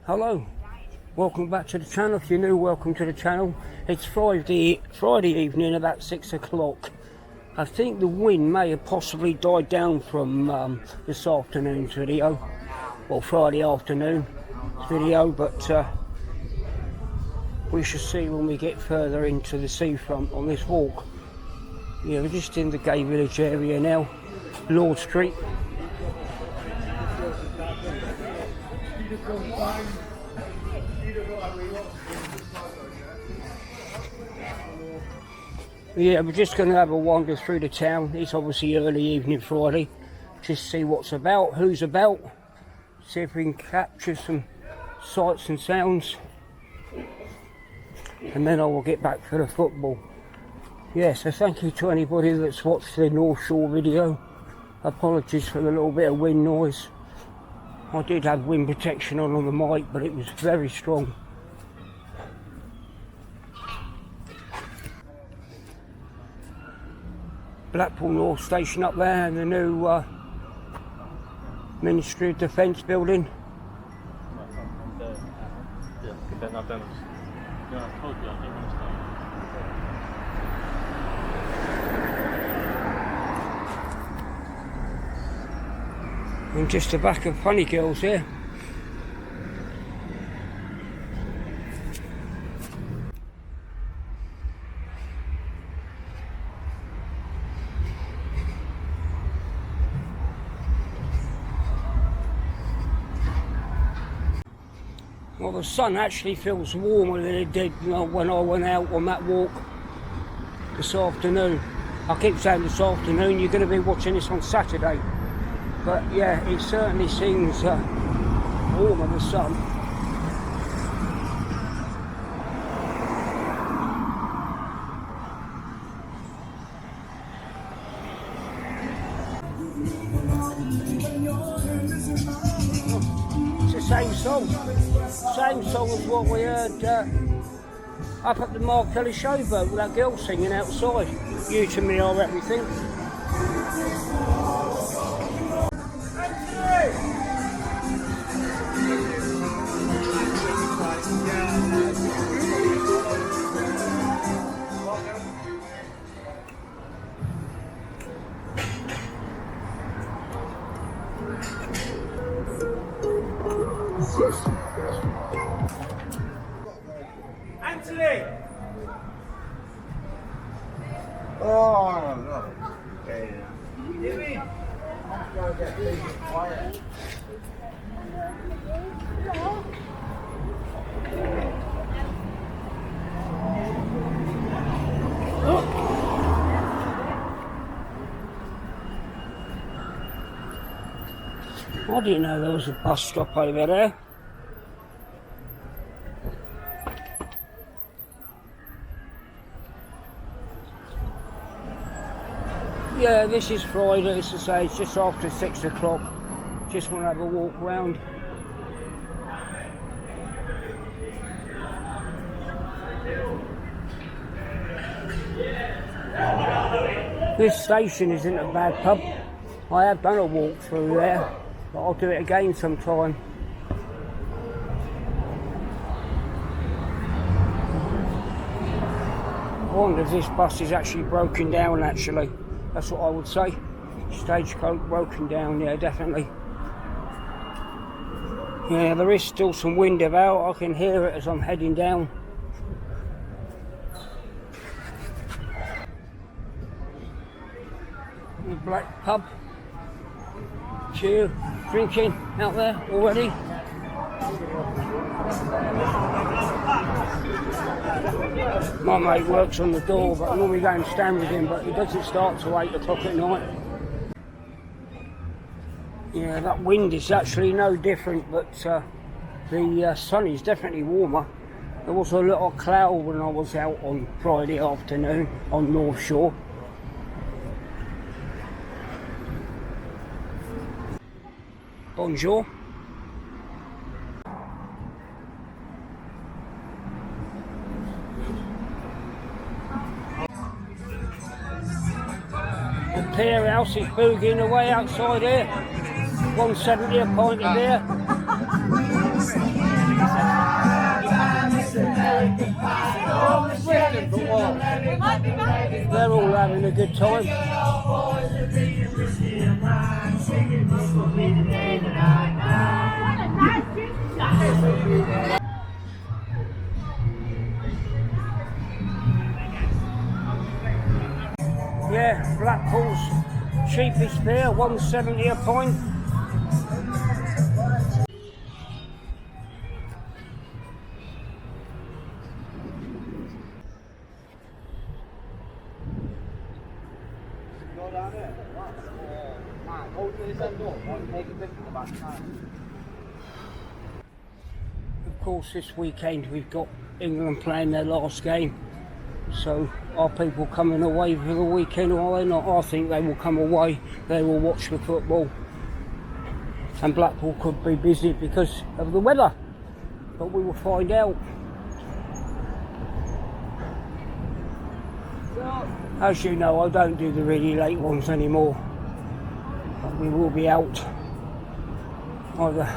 Hello, welcome back to the channel. If you're new, welcome to the channel. It's Friday evening, about 6 o'clock. I think the wind may have possibly died down from this afternoon's video, or Friday afternoon's video, but we shall see when we get further into the seafront on this walk. Yeah, we're just in the Gay Village area now, Lord Street. Yeah, we're just going to have a wander through the town. It's obviously early evening Friday. Just see what's about, who's about. See if we can capture some sights and sounds. And then I will get back for the football. Yeah, so thank you to anybody that's watched the North Shore video. Apologies for the little bit of wind noise. I did have wind protection on the mic, but it was very strong. Blackpool North Station up there, and the new Ministry of Defence building. And just the back of Funny Girls here. Well, the sun actually feels warmer than it did when I went out on that walk this afternoon. I keep saying this afternoon, you're going to be watching this on Saturday. But yeah, it certainly seems warmer, the sun. It's the same song as what we heard up at the Mark Kelly showboat with that girl singing outside. You to me are everything. Anthony! Oh, no. Okay. Jimmy! Quiet. I didn't know there was a bus stop over there. Yeah, this is Friday, as I say, it's just after 6 o'clock. Just want to have a walk round. This station isn't a bad pub. I have done a walk through there, but I'll do it again sometime. I wonder if this bus is actually broken down actually. That's what I would say. Stagecoach broken down, yeah, definitely. Yeah, there is still some wind about. I can hear it as I'm heading down. The Black pub. Cheer, drinking out there already. My mate works on the door, but I normally go and stand with him, but he doesn't start till 8 o'clock at night. Yeah, that wind is actually no different, but the sun is definitely warmer. There was a lot of cloud when I was out on Friday afternoon on North Shore. Bonjour. The pier house is boogieing away outside here. 170 a pint of beer. They're all having a good time. Yeah, Blackpool's cheapest beer, 170 a pint. Of course, this weekend we've got England playing their last game. So are people coming away for the weekend or are they not? I think they will come away, they will watch the football. And Blackpool could be busy because of the weather, but we will find out. As you know, I don't do the really late ones anymore, but we will be out either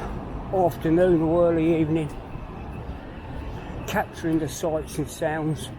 afternoon or early evening, capturing the sights and sounds.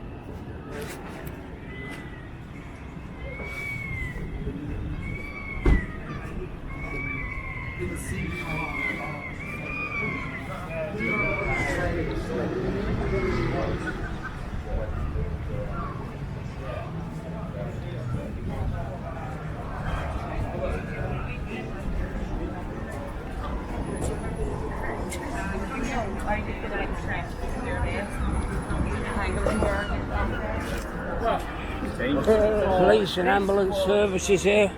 Police and ambulance services here.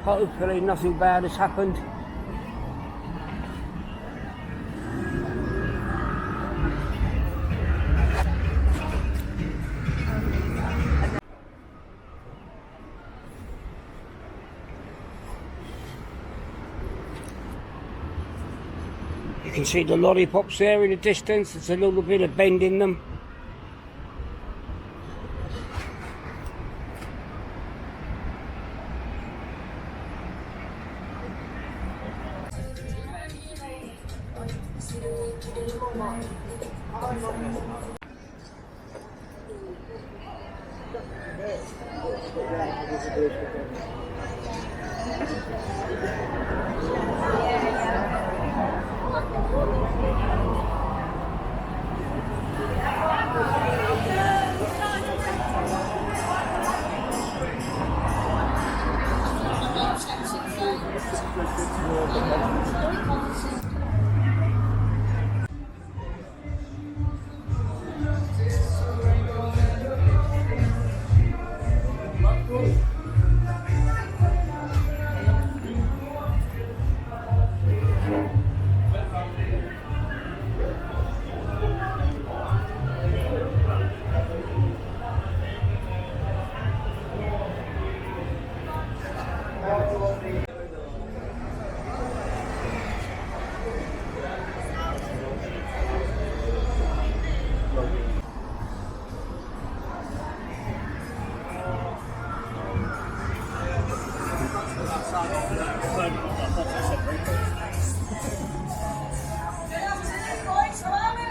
Hopefully nothing bad has happened. You can see the lollipops there in the distance. There's a little bit of bend in them.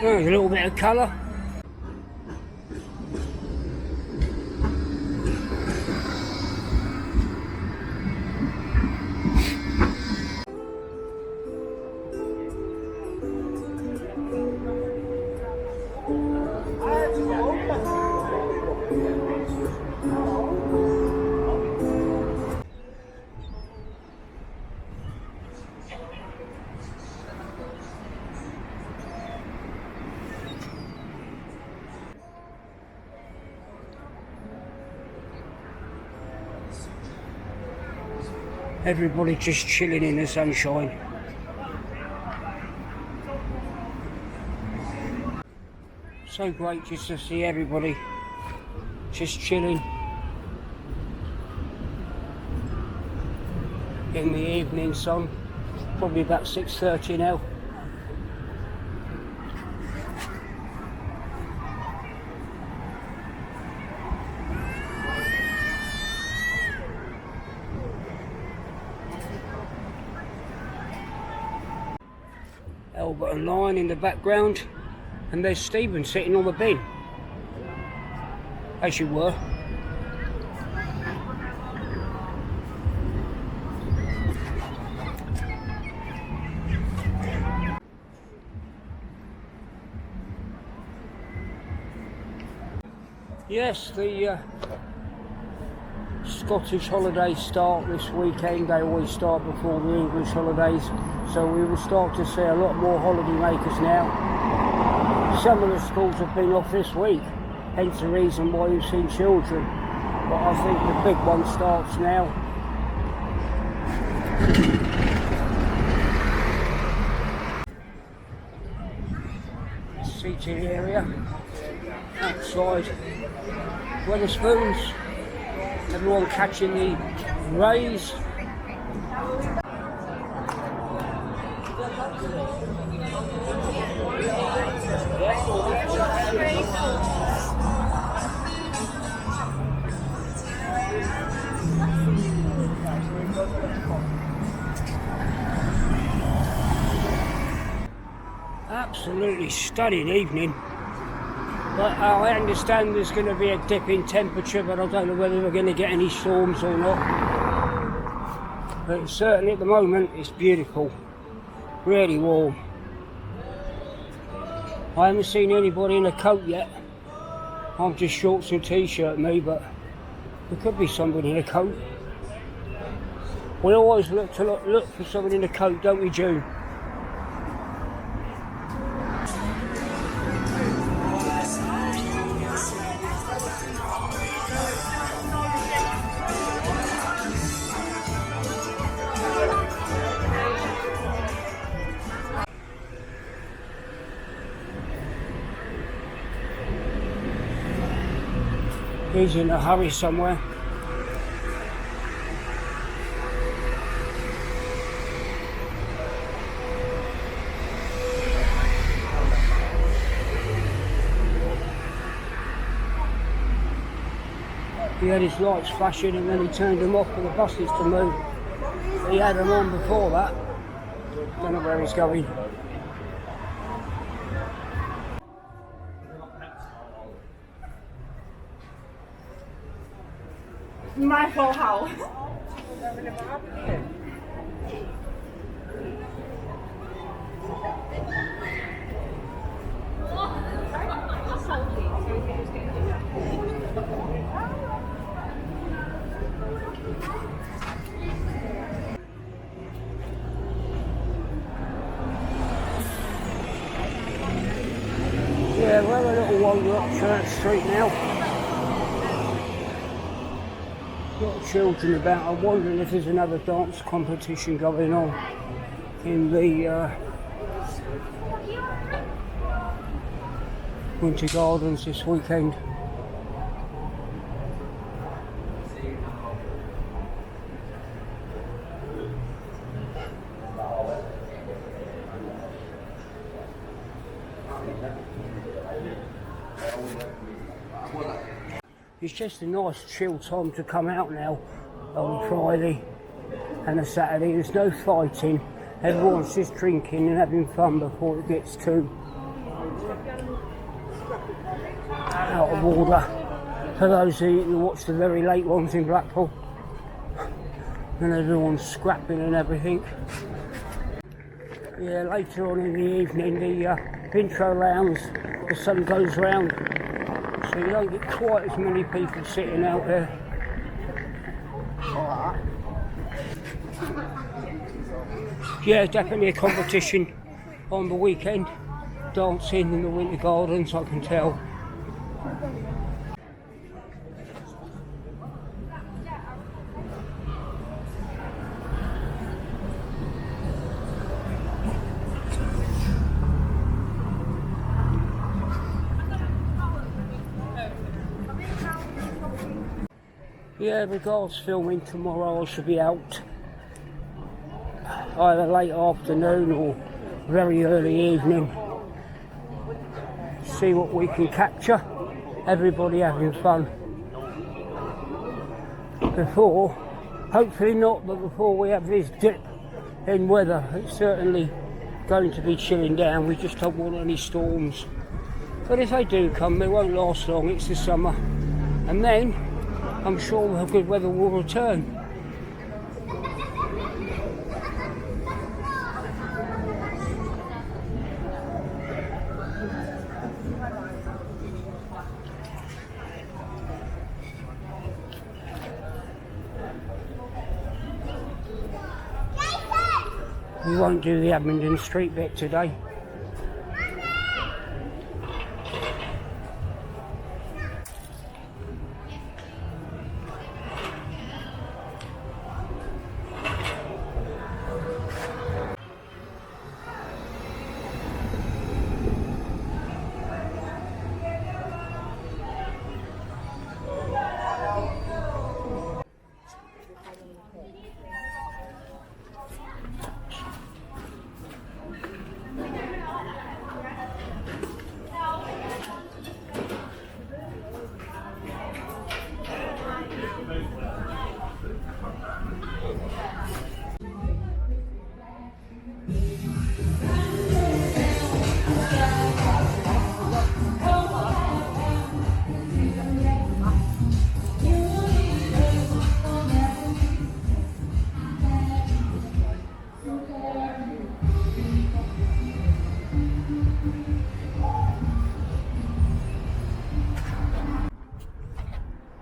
There's a little bit of colour. Everybody just chilling in the sunshine. So great just to see everybody just chilling in the evening sun. Probably about 6:30 now. Albert and Line in the background, And there's Stephen sitting on the bin, as you were. Yes, the Scottish holidays start this weekend. They always start before the English holidays, so we will start to see a lot more holiday makers now. Some of the schools have been off this week, hence the reason why you've seen children, but I think the big one starts now. Seating area outside Wetherspoons, everyone catching the rays. Absolutely stunning evening. But I understand there's going to be a dip in temperature, but I don't know whether we're going to get any storms or not. But certainly at the moment it's beautiful, really warm. I haven't seen anybody in a coat yet. I'm just shorts and t-shirt me, but there could be somebody in a coat. We always look for someone in a coat, don't we, June? He's in a hurry somewhere. He had his lights flashing and then he turned them off for the buses to move. He had them on before that. Don't know where he's going. My whole house. Yeah, we're a little wander up Church Street now. Got children about. I'm wondering if there's another dance competition going on in the Winter Gardens this weekend. It's just a nice chill time to come out now on Friday and a Saturday. There's no fighting, everyone's just drinking and having fun before it gets too out of order. For those of you who watch the very late ones in Blackpool, and everyone's scrapping and everything. Yeah, later on in the evening, the intro lounge, the sun goes round, so you don't get quite as many people sitting out there. Yeah, definitely a competition on the weekend. Dancing in the Winter Gardens, I can tell. Yeah, regards filming tomorrow, I should be out either late afternoon or very early evening. See what we can capture. Everybody having fun. Before, hopefully not, but before we have this dip in weather, it's certainly going to be chilling down. We just don't want any storms But if they do come, they won't last long. It's the summer, and then I'm sure the good weather will return. We won't do the Abingdon Street bit today.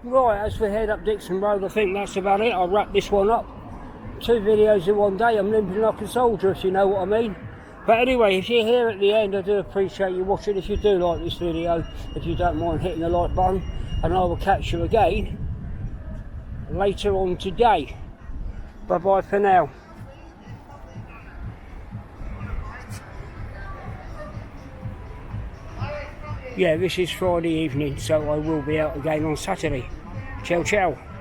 Right, as we head up Dixon Road, I think that's about it. I'll wrap this one up. 2 videos in one day. I'm limping like a soldier, if you know what I mean. But anyway, if you're here at the end, I do appreciate you watching. If you do like this video, if you don't mind hitting the like button, and I will catch you again later on today. Bye bye for now. Yeah, this is Friday evening, so I will be out again on Saturday. Ciao, ciao.